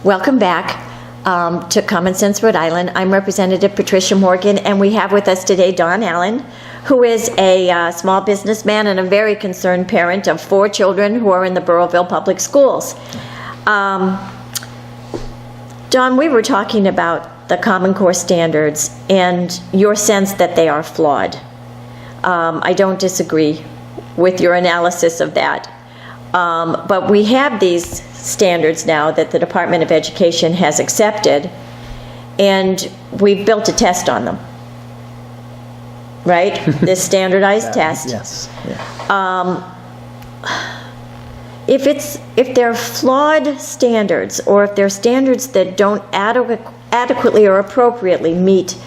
Welcome back to Common Sense Rhode Island. I'm Representative Patricia Morgan, and we have with us today Don Allen, who is a small businessman and a very concerned parent of 4 children who are in the Burrillville Public Schools. Don, we were talking about the Common Core standards and your sense that they are flawed. I don't disagree with your analysis of that. But we have these standards now that the Department of Education has accepted, and we've built a test on them, right? This standardized test. Yes. Yeah. If they're flawed standards, or if they're standards that don't adequately or appropriately meet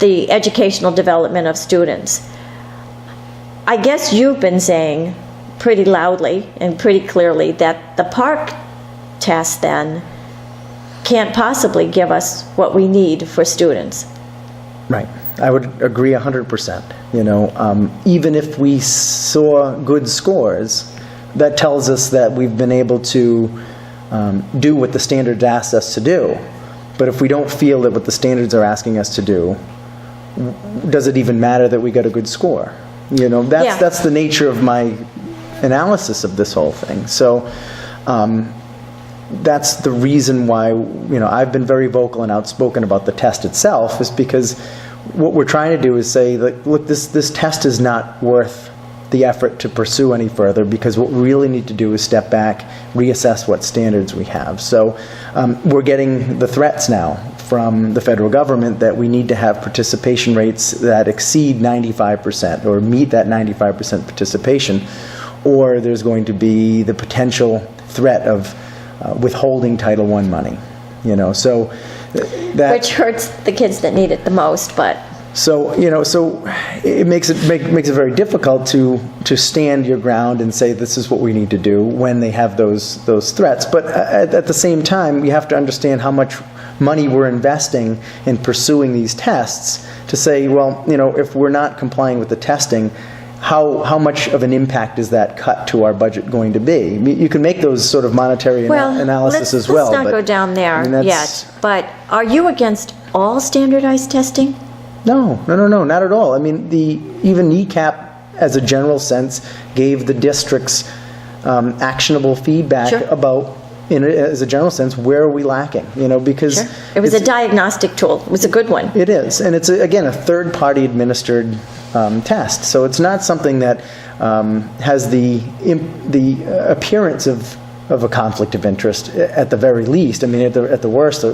the educational development of students, I guess you've been saying pretty loudly and pretty clearly that the PARCC test then can't possibly give us what we need for students. Right. I would agree 100%. You know, even if we saw good scores, that tells us that we've been able to do what the standards asked us to do. But if we don't feel that what the standards are asking us to do, does it even matter that we got a good score? You know, that's the nature of my analysis of this whole thing. So that's the reason why, you know, I've been very vocal and outspoken about the test itself, is because what we're trying to do is say, like, look, this test is not worth the effort to pursue any further, because what we really need to do is step back, reassess what standards we have. So we're getting the threats now from the federal government that we need to have participation rates that exceed 95% or meet that 95% participation, or there's going to be the potential threat of withholding Title I money. You know, so that, which hurts the kids that need it the most, but. So, you know, so it makes it very difficult to stand your ground and say this is what we need to do when they have those threats. But at the same time, we have to understand how much money we're investing in pursuing these tests to say, well, you know, if we're not complying with the testing, how much of an impact is that cut to our budget going to be? You can make those sort of monetary analysis as well. Let's not go down there yet. But are you against all standardized testing? No, not at all. I mean, even NECAP, as a general sense, gave the districts actionable feedback about, as a general sense, where are we lacking? You know, because it was a diagnostic tool. It was a good one. It is, and it's again a third-party administered test. So it's not something that has the appearance of a conflict of interest at the very least. I mean, at the worst,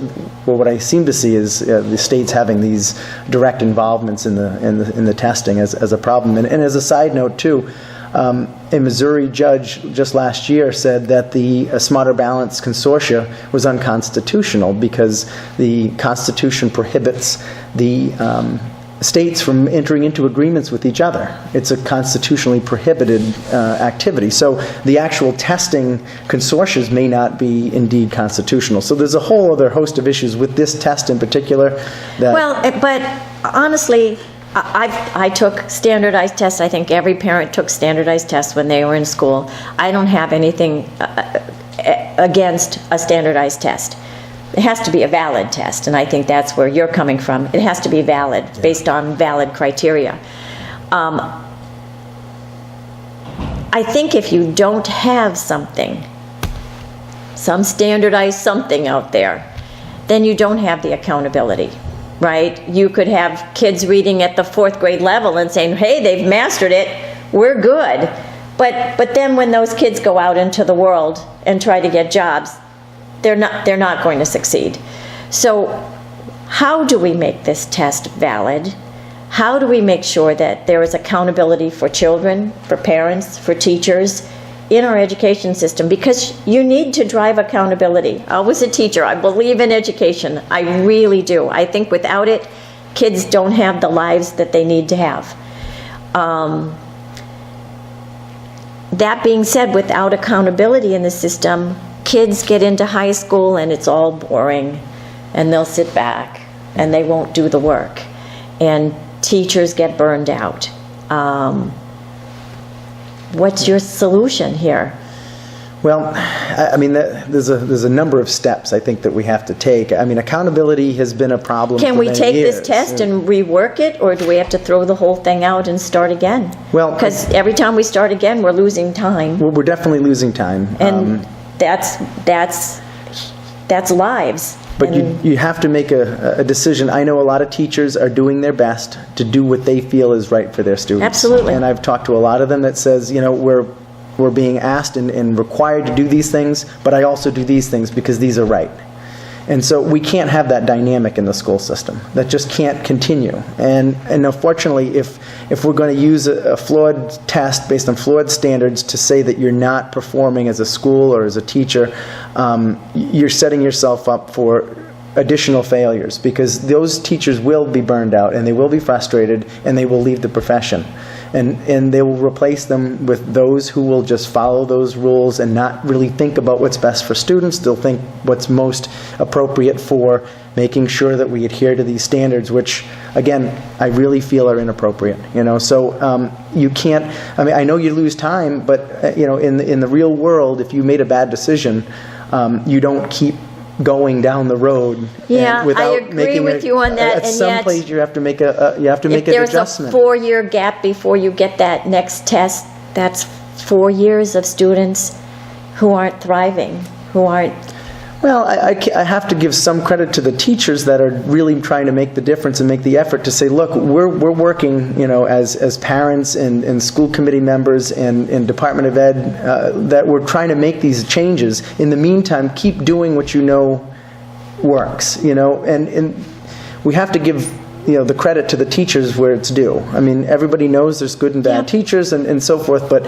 what I seem to see is the states having these direct involvements in the testing as a problem. And as a side note too, a Missouri judge just last year said that the Smarter Balance Consortia was unconstitutional because the Constitution prohibits the states from entering into agreements with each other. It's a constitutionally prohibited activity. So the actual testing consortia may not be indeed constitutional. So there's a whole other host of issues with this test in particular. But honestly, I took standardized tests. I think every parent took standardized tests when they were in school. I don't have anything against a standardized test. It has to be a valid test, and I think that's where you're coming from. It has to be valid, based on valid criteria. I think if you don't have some standardized something out there, then you don't have the accountability, right? You could have kids reading at the 4th grade level and saying, hey, they've mastered it, we're good. But then when those kids go out into the world and try to get jobs, they're not going to succeed. So how do we make this test valid? How do we make sure that there is accountability for children, for parents, for teachers in our education system? Because you need to drive accountability. I was a teacher. I believe in education. I really do. I think without it, kids don't have the lives that they need to have. That being said, without accountability in the system, kids get into high school and it's all boring, and they'll sit back and they won't do the work, and teachers get burned out. What's your solution here? Well, I mean, there's a number of steps I think that we have to take. I mean, accountability has been a problem Can for we many take this years. test and rework it, or do we have to throw the whole thing out and start again? Well, Because every time we start again, we're losing time, We're definitely losing time. and that's lives. But And- you have to make a decision. I know a lot of teachers are doing their best to do what they feel is right for their students. Absolutely. And I've talked to a lot of them that says, we're being asked and required to do these things, but I also do these things because these are right. And so we can't have that dynamic in the school system. That just can't continue. And unfortunately, if we're going to use a flawed test based on flawed standards to say that you're not performing as a school or as a teacher, you're setting yourself up for additional failures, because those teachers will be burned out and they will be frustrated and they will leave the profession. And they will replace them with those who will just follow those rules and not really think about what's best for students. They'll think what's most appropriate for making sure that we adhere to these standards, which, again, I really feel are inappropriate. So you can't. I mean, I know you lose time, but in the real world, if you made a bad decision, you don't keep going down the road. Yeah, without I agree making with you on that, At and some yet, place, you have to make an if there's adjustment. a 4-year gap before you get that next test, that's 4 years of students who aren't thriving, who aren't. Well, I have to give some credit to the teachers that are really trying to make the difference and make the effort to say, look, we're working, as parents and school committee members and Department of Ed, that we're trying to make these changes. In the meantime, keep doing what you know works, and we have to give the credit to the teachers where it's due. I mean, everybody knows there's good and bad teachers and so forth, but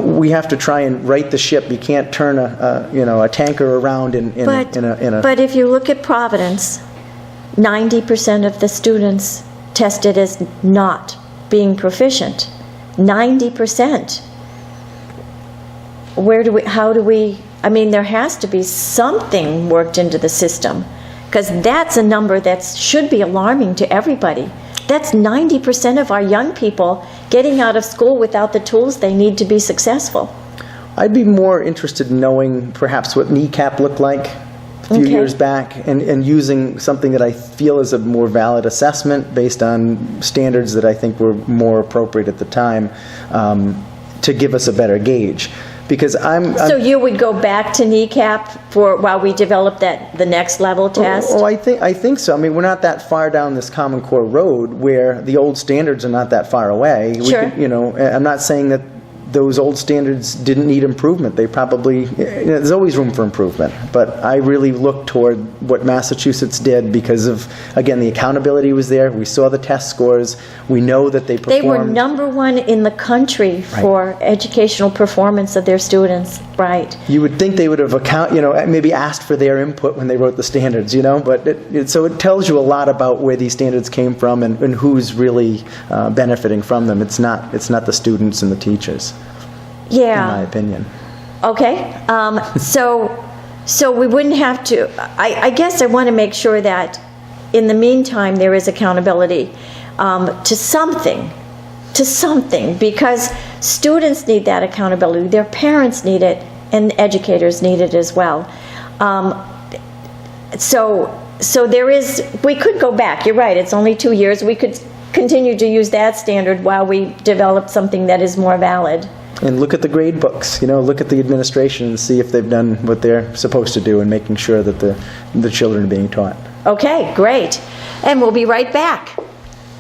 we have to try and right the ship. You can't turn a tanker around in a. But if you look at Providence, 90% of the students tested as not being proficient. 90%. I mean, there has to be something worked into the system, because that's a number that should be alarming to everybody. That's 90% of our young people getting out of school without the tools they need to be successful. I'd be more interested in knowing perhaps what NECAP looked like a few years back, and using something that I feel is a more valid assessment based on standards that I think were more appropriate at the time, to give us a better gauge. Because So you would go back to NECAP while we develop the next level test? Oh, I think so. I mean, we're not that far down this Common Core road where the old standards are not that far away. Sure. I'm not saying that those old standards didn't need improvement. They probably, there's always room for improvement. But I really look toward what Massachusetts did because of, again, the accountability was there. We saw the test scores. We know that they performed. They were #1 in the country for educational performance of their students, right? You would think they would have maybe asked for their input when they wrote the standards, but so it tells you a lot about where these standards came from and who's really benefiting from them. It's not the students and the teachers. Yeah. In my opinion. Okay. So we wouldn't have to. I guess I want to make sure that in the meantime there is accountability to something, because students need that accountability. Their parents need it, and educators need it as well. So there is. We could go back. You're right. It's only 2 years. We could continue to use that standard while we develop something that is more valid. And look at the grade books, look at the administration and see if they've done what they're supposed to do in making sure that the children are being taught. Okay, great. And we'll be right back.